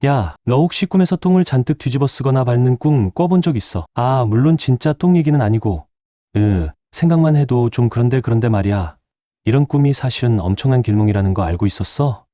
야, 너 혹시 꿈에서 똥을 잔뜩 뒤집어 쓰거나 밟는 꿈 꿔본 적 있어? 아, 물론 진짜 똥 얘기는 아니고. 생각만 해도 좀 그런데 말이야. 이런 꿈이 사실은 엄청난 길몽이라는 거 알고 있었어?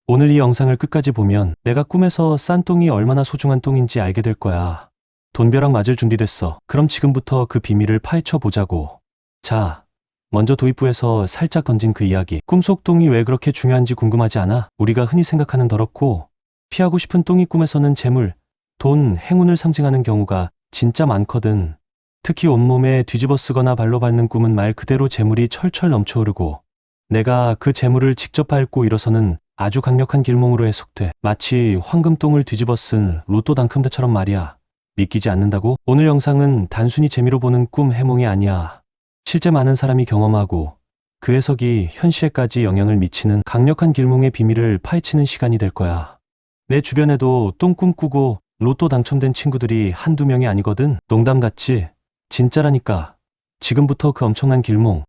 오늘 이 영상을 끝까지 보면 내가 꿈에서 싼 똥이 얼마나 소중한 똥인지 알게 될 거야. 돈벼락 맞을 준비됐어. 그럼 지금부터 그 비밀을 파헤쳐 보자고. 자, 먼저 도입부에서 살짝 던진 그 이야기. 꿈속 똥이 왜 그렇게 중요한지 궁금하지 않아? 우리가 흔히 생각하는 더럽고 피하고 싶은 똥이 꿈에서는 재물, 돈, 행운을 상징하는 경우가 진짜 많거든. 특히 온몸에 뒤집어 쓰거나 발로 밟는 꿈은 말 그대로 재물이 철철 넘쳐흐르고 내가 그 재물을 직접 밟고 일어서는 아주 강력한 길몽으로 해석돼. 마치 황금똥을 뒤집어 쓴 로또 당첨자처럼 말이야. 믿기지 않는다고? 오늘 영상은 단순히 재미로 보는 꿈 해몽이 아니야. 실제 많은 사람이 경험하고 그 해석이 현실에까지 영향을 미치는 강력한 길몽의 비밀을 파헤치는 시간이 될 거야. 내 주변에도 똥 꿈꾸고 로또 당첨된 친구들이 한두 명이 아니거든. 농담 같지? 진짜라니까. 지금부터 그 엄청난 길몽,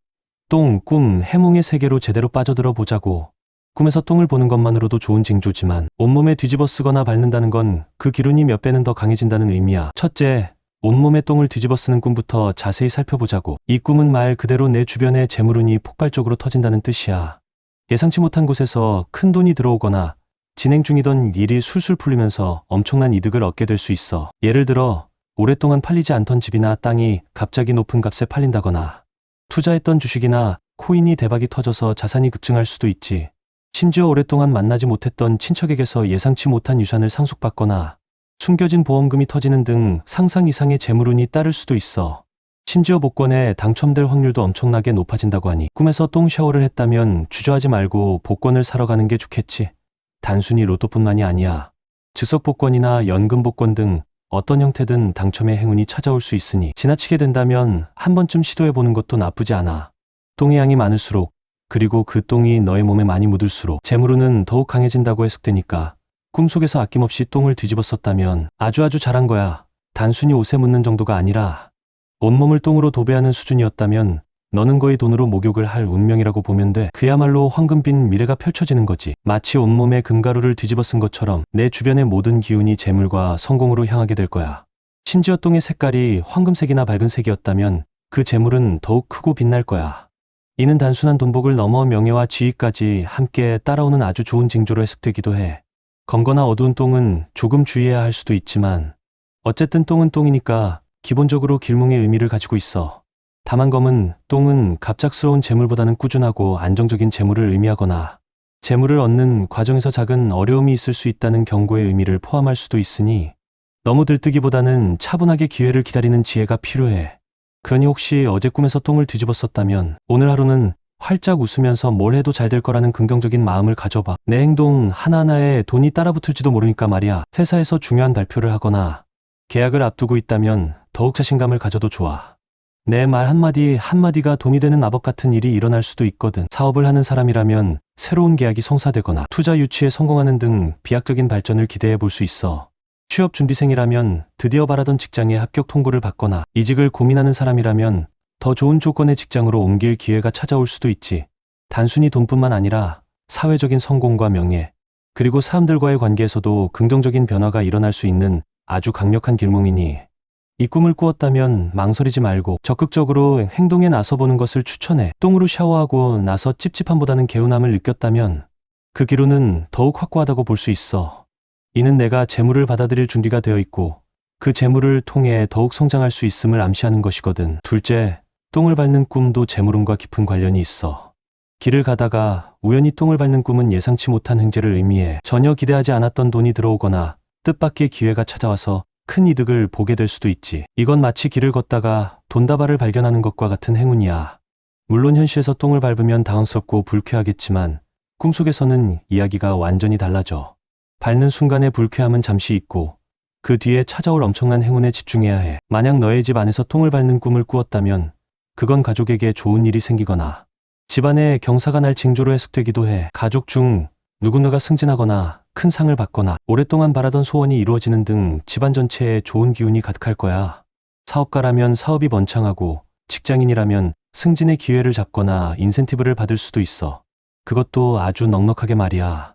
똥, 꿈, 해몽의 세계로 제대로 빠져들어 보자고. 꿈에서 똥을 보는 것만으로도 좋은 징조지만 온몸에 뒤집어 쓰거나 밟는다는 건 그 기운이 몇 배는 더 강해진다는 의미야. 첫째, 온몸에 똥을 뒤집어 쓰는 꿈부터 자세히 살펴보자고. 이 꿈은 말 그대로 내 주변에 재물운이 폭발적으로 터진다는 뜻이야. 예상치 못한 곳에서 큰 돈이 들어오거나 진행 중이던 일이 술술 풀리면서 엄청난 이득을 얻게 될 수 있어. 예를 들어 오랫동안 팔리지 않던 집이나 땅이 갑자기 높은 값에 팔린다거나 투자했던 주식이나 코인이 대박이 터져서 자산이 급증할 수도 있지. 심지어 오랫동안 만나지 못했던 친척에게서 예상치 못한 유산을 상속받거나 숨겨진 보험금이 터지는 등 상상 이상의 재물운이 따를 수도 있어. 심지어 복권에 당첨될 확률도 엄청나게 높아진다고 하니 꿈에서 똥 샤워를 했다면 주저하지 말고 복권을 사러 가는 게 좋겠지. 단순히 로또뿐만이 아니야. 즉석 복권이나 연금 복권 등 어떤 형태든 당첨의 행운이 찾아올 수 있으니 지나치게 된다면 한 번쯤 시도해보는 것도 나쁘지 않아. 똥의 양이 많을수록 그리고 그 똥이 너의 몸에 많이 묻을수록 재물운은 더욱 강해진다고 해석되니까 꿈속에서 아낌없이 똥을 뒤집어 썼다면 아주 잘한 거야. 단순히 옷에 묻는 정도가 아니라 온몸을 똥으로 도배하는 수준이었다면 너는 거의 돈으로 목욕을 할 운명이라고 보면 돼. 그야말로 황금빛 미래가 펼쳐지는 거지. 마치 온몸에 금가루를 뒤집어 쓴 것처럼 내 주변의 모든 기운이 재물과 성공으로 향하게 될 거야. 심지어 똥의 색깔이 황금색이나 밝은 색이었다면 그 재물은 더욱 크고 빛날 거야. 이는 단순한 돈복을 넘어 명예와 지위까지 함께 따라오는 아주 좋은 징조로 해석되기도 해. 검거나 어두운 똥은 조금 주의해야 할 수도 있지만 어쨌든 똥은 똥이니까 기본적으로 길몽의 의미를 가지고 있어. 다만 검은 똥은 갑작스러운 재물보다는 꾸준하고 안정적인 재물을 의미하거나 재물을 얻는 과정에서 작은 어려움이 있을 수 있다는 경고의 의미를 포함할 수도 있으니 너무 들뜨기보다는 차분하게 기회를 기다리는 지혜가 필요해. 그러니 혹시 어제 꿈에서 똥을 뒤집어 썼다면 오늘 하루는 활짝 웃으면서 뭘 해도 잘 될 거라는 긍정적인 마음을 가져봐. 내 행동 하나하나에 돈이 따라붙을지도 모르니까 말이야. 회사에서 중요한 발표를 하거나 계약을 앞두고 있다면 더욱 자신감을 가져도 좋아. 내 말 한마디가 돈이 되는 마법 같은 일이 일어날 수도 있거든. 사업을 하는 사람이라면 새로운 계약이 성사되거나 투자 유치에 성공하는 등 비약적인 발전을 기대해 볼 수 있어. 취업 준비생이라면 드디어 바라던 직장에 합격 통보를 받거나 이직을 고민하는 사람이라면 더 좋은 조건의 직장으로 옮길 기회가 찾아올 수도 있지. 단순히 돈뿐만 아니라 사회적인 성공과 명예, 그리고 사람들과의 관계에서도 긍정적인 변화가 일어날 수 있는 아주 강력한 길몽이니 이 꿈을 꾸었다면 망설이지 말고 적극적으로 행동에 나서보는 것을 추천해. 똥으로 샤워하고 나서 찝찝함보다는 개운함을 느꼈다면 그 기로는 더욱 확고하다고 볼 수 있어. 이는 내가 재물을 받아들일 준비가 되어 있고 그 재물을 통해 더욱 성장할 수 있음을 암시하는 것이거든. 둘째, 똥을 밟는 꿈도 재물운과 깊은 관련이 있어. 길을 가다가 우연히 똥을 밟는 꿈은 예상치 못한 횡재를 의미해. 전혀 기대하지 않았던 돈이 들어오거나 뜻밖의 기회가 찾아와서 큰 이득을 보게 될 수도 있지. 이건 마치 길을 걷다가 돈다발을 발견하는 것과 같은 행운이야. 물론 현실에서 똥을 밟으면 당황스럽고 불쾌하겠지만 꿈속에서는 이야기가 완전히 달라져. 밟는 순간의 불쾌함은 잠시 잊고 그 뒤에 찾아올 엄청난 행운에 집중해야 해. 만약 너의 집 안에서 똥을 밟는 꿈을 꾸었다면 그건 가족에게 좋은 일이 생기거나 집안에 경사가 날 징조로 해석되기도 해. 가족 중 누군가가 승진하거나 큰 상을 받거나 오랫동안 바라던 소원이 이루어지는 등 집안 전체에 좋은 기운이 가득할 거야. 사업가라면 사업이 번창하고 직장인이라면 승진의 기회를 잡거나 인센티브를 받을 수도 있어. 그것도 아주 넉넉하게 말이야.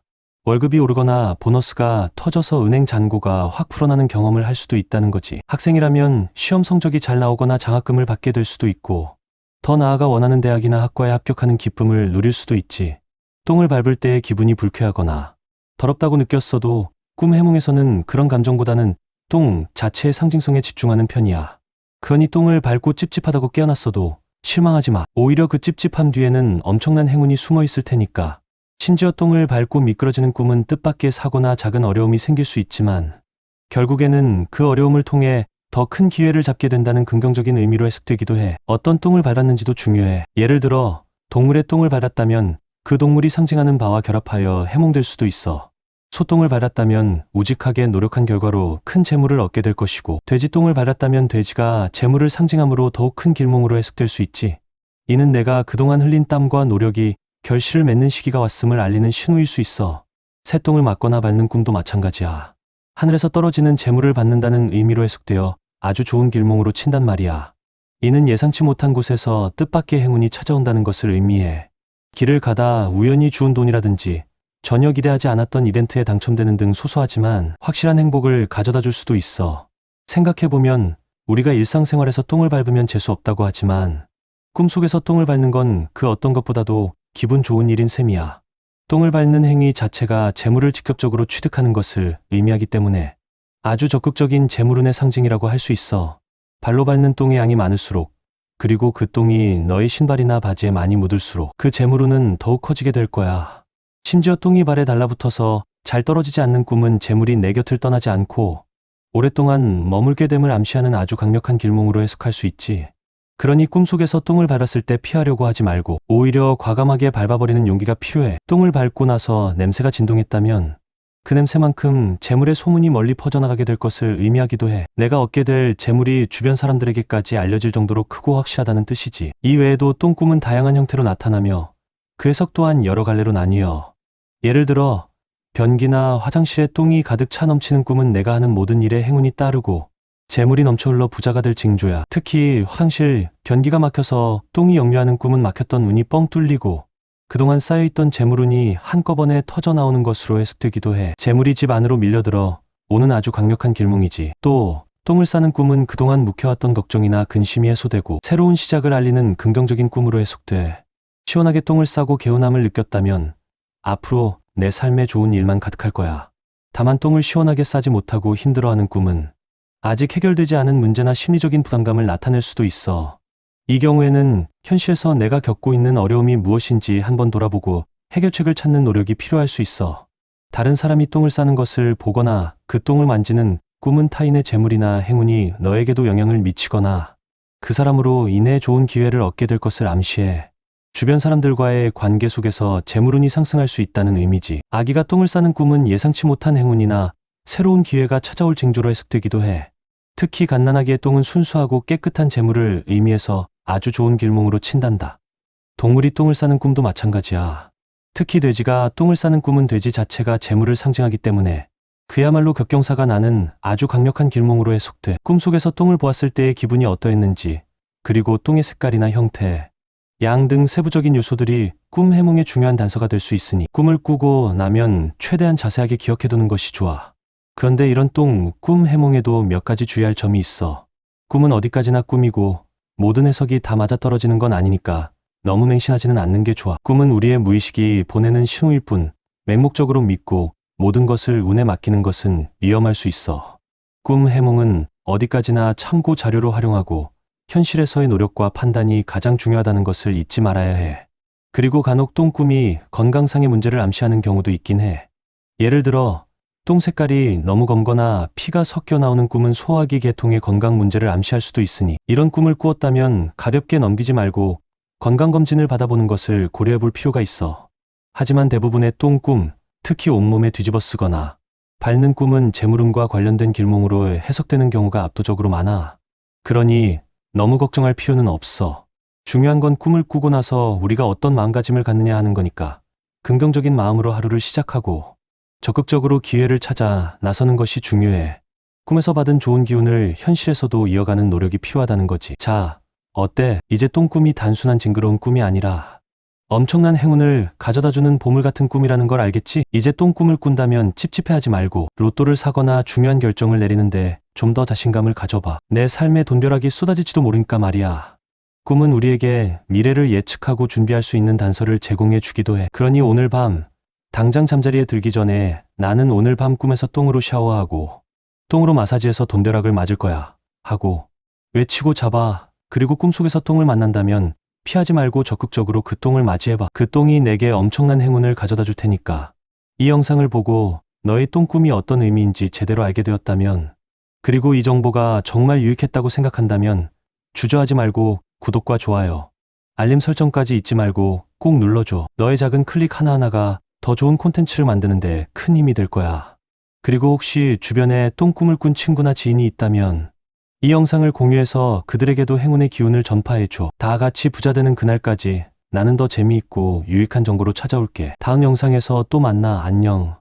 월급이 오르거나 보너스가 터져서 은행 잔고가 확 풀어나는 경험을 할 수도 있다는 거지. 학생이라면 시험 성적이 잘 나오거나 장학금을 받게 될 수도 있고, 더 나아가 원하는 대학이나 학과에 합격하는 기쁨을 누릴 수도 있지. 똥을 밟을 때의 기분이 불쾌하거나 더럽다고 느꼈어도 꿈 해몽에서는 그런 감정보다는 똥 자체의 상징성에 집중하는 편이야. 그러니 똥을 밟고 찝찝하다고 깨어났어도 실망하지 마. 오히려 그 찝찝함 뒤에는 엄청난 행운이 숨어 있을 테니까. 심지어 똥을 밟고 미끄러지는 꿈은 뜻밖의 사고나 작은 어려움이 생길 수 있지만 결국에는 그 어려움을 통해 더 큰 기회를 잡게 된다는 긍정적인 의미로 해석되기도 해. 어떤 똥을 밟았는지도 중요해. 예를 들어 동물의 똥을 밟았다면 그 동물이 상징하는 바와 결합하여 해몽될 수도 있어. 소똥을 밟았다면 우직하게 노력한 결과로 큰 재물을 얻게 될 것이고, 돼지똥을 밟았다면 돼지가 재물을 상징함으로 더욱 큰 길몽으로 해석될 수 있지. 이는 내가 그동안 흘린 땀과 노력이 결실을 맺는 시기가 왔음을 알리는 신호일 수 있어. 새똥을 맞거나 밟는 꿈도 마찬가지야. 하늘에서 떨어지는 재물을 받는다는 의미로 해석되어 아주 좋은 길몽으로 친단 말이야. 이는 예상치 못한 곳에서 뜻밖의 행운이 찾아온다는 것을 의미해. 길을 가다 우연히 주운 돈이라든지 전혀 기대하지 않았던 이벤트에 당첨되는 등 소소하지만 확실한 행복을 가져다 줄 수도 있어. 생각해보면 우리가 일상생활에서 똥을 밟으면 재수 없다고 하지만 꿈속에서 똥을 밟는 건 그 어떤 것보다도 기분 좋은 일인 셈이야. 똥을 밟는 행위 자체가 재물을 직접적으로 취득하는 것을 의미하기 때문에 아주 적극적인 재물운의 상징이라고 할 수 있어. 발로 밟는 똥의 양이 많을수록, 그리고 그 똥이 너의 신발이나 바지에 많이 묻을수록 그 재물운은 더욱 커지게 될 거야. 심지어 똥이 발에 달라붙어서 잘 떨어지지 않는 꿈은 재물이 내 곁을 떠나지 않고 오랫동안 머물게 됨을 암시하는 아주 강력한 길몽으로 해석할 수 있지. 그러니 꿈속에서 똥을 밟았을 때 피하려고 하지 말고 오히려 과감하게 밟아버리는 용기가 필요해. 똥을 밟고 나서 냄새가 진동했다면 그 냄새만큼 재물의 소문이 멀리 퍼져나가게 될 것을 의미하기도 해. 내가 얻게 될 재물이 주변 사람들에게까지 알려질 정도로 크고 확실하다는 뜻이지. 이 외에도 똥꿈은 다양한 형태로 나타나며 그 해석 또한 여러 갈래로 나뉘어. 예를 들어 변기나 화장실에 똥이 가득 차 넘치는 꿈은 내가 하는 모든 일에 행운이 따르고 재물이 넘쳐 흘러 부자가 될 징조야. 특히 화장실, 변기가 막혀서 똥이 역류하는 꿈은 막혔던 운이 뻥 뚫리고 그동안 쌓여있던 재물운이 한꺼번에 터져나오는 것으로 해석되기도 해. 재물이 집 안으로 밀려들어 오는 아주 강력한 길몽이지. 또 똥을 싸는 꿈은 그동안 묵혀왔던 걱정이나 근심이 해소되고 새로운 시작을 알리는 긍정적인 꿈으로 해석돼. 시원하게 똥을 싸고 개운함을 느꼈다면 앞으로 내 삶에 좋은 일만 가득할 거야. 다만 똥을 시원하게 싸지 못하고 힘들어하는 꿈은 아직 해결되지 않은 문제나 심리적인 부담감을 나타낼 수도 있어. 이 경우에는 현실에서 내가 겪고 있는 어려움이 무엇인지 한번 돌아보고 해결책을 찾는 노력이 필요할 수 있어. 다른 사람이 똥을 싸는 것을 보거나 그 똥을 만지는 꿈은 타인의 재물이나 행운이 너에게도 영향을 미치거나 그 사람으로 인해 좋은 기회를 얻게 될 것을 암시해. 주변 사람들과의 관계 속에서 재물운이 상승할 수 있다는 의미지. 아기가 똥을 싸는 꿈은 예상치 못한 행운이나 새로운 기회가 찾아올 징조로 해석되기도 해. 특히 갓난아기의 똥은 순수하고 깨끗한 재물을 의미해서 아주 좋은 길몽으로 친단다. 동물이 똥을 싸는 꿈도 마찬가지야. 특히 돼지가 똥을 싸는 꿈은 돼지 자체가 재물을 상징하기 때문에 그야말로 격경사가 나는 아주 강력한 길몽으로 해석돼. 꿈속에서 똥을 보았을 때의 기분이 어떠했는지, 그리고 똥의 색깔이나 형태, 양 등 세부적인 요소들이 꿈 해몽의 중요한 단서가 될 수 있으니 꿈을 꾸고 나면 최대한 자세하게 기억해두는 것이 좋아. 그런데 이런 꿈 해몽에도 몇 가지 주의할 점이 있어. 꿈은 어디까지나 꿈이고 모든 해석이 다 맞아떨어지는 건 아니니까 너무 맹신하지는 않는 게 좋아. 꿈은 우리의 무의식이 보내는 신호일 뿐 맹목적으로 믿고 모든 것을 운에 맡기는 것은 위험할 수 있어. 꿈 해몽은 어디까지나 참고 자료로 활용하고 현실에서의 노력과 판단이 가장 중요하다는 것을 잊지 말아야 해. 그리고 간혹 꿈이 건강상의 문제를 암시하는 경우도 있긴 해. 예를 들어 똥 색깔이 너무 검거나 피가 섞여 나오는 꿈은 소화기 계통의 건강 문제를 암시할 수도 있으니 이런 꿈을 꾸었다면 가볍게 넘기지 말고 건강검진을 받아보는 것을 고려해 볼 필요가 있어. 하지만 대부분의 꿈, 특히 온몸에 뒤집어 쓰거나 밟는 꿈은 재물운과 관련된 길몽으로 해석되는 경우가 압도적으로 많아. 그러니 너무 걱정할 필요는 없어. 중요한 건 꿈을 꾸고 나서 우리가 어떤 마음가짐을 갖느냐 하는 거니까 긍정적인 마음으로 하루를 시작하고 적극적으로 기회를 찾아 나서는 것이 중요해. 꿈에서 받은 좋은 기운을 현실에서도 이어가는 노력이 필요하다는 거지. 자, 어때? 이제 똥꿈이 단순한 징그러운 꿈이 아니라 엄청난 행운을 가져다주는 보물 같은 꿈이라는 걸 알겠지? 이제 똥꿈을 꾼다면 찝찝해하지 말고 로또를 사거나 중요한 결정을 내리는데 좀 더 자신감을 가져봐. 내 삶에 돈벼락이 쏟아질지도 모르니까 말이야. 꿈은 우리에게 미래를 예측하고 준비할 수 있는 단서를 제공해 주기도 해. 그러니 오늘 밤 당장 잠자리에 들기 전에 나는 오늘 밤 꿈에서 똥으로 샤워하고 똥으로 마사지해서 돈벼락을 맞을 거야 하고 외치고 잡아. 그리고 꿈속에서 똥을 만난다면 피하지 말고 적극적으로 그 똥을 맞이해봐. 그 똥이 내게 엄청난 행운을 가져다 줄 테니까. 이 영상을 보고 너의 똥꿈이 어떤 의미인지 제대로 알게 되었다면, 그리고 이 정보가 정말 유익했다고 생각한다면 주저하지 말고 구독과 좋아요, 알림 설정까지 잊지 말고 꼭 눌러줘. 너의 작은 클릭 하나하나가 더 좋은 콘텐츠를 만드는데 큰 힘이 될 거야. 그리고 혹시 주변에 똥꿈을 꾼 친구나 지인이 있다면 이 영상을 공유해서 그들에게도 행운의 기운을 전파해줘. 다 같이 부자 되는 그날까지 나는 더 재미있고 유익한 정보로 찾아올게. 다음 영상에서 또 만나. 안녕.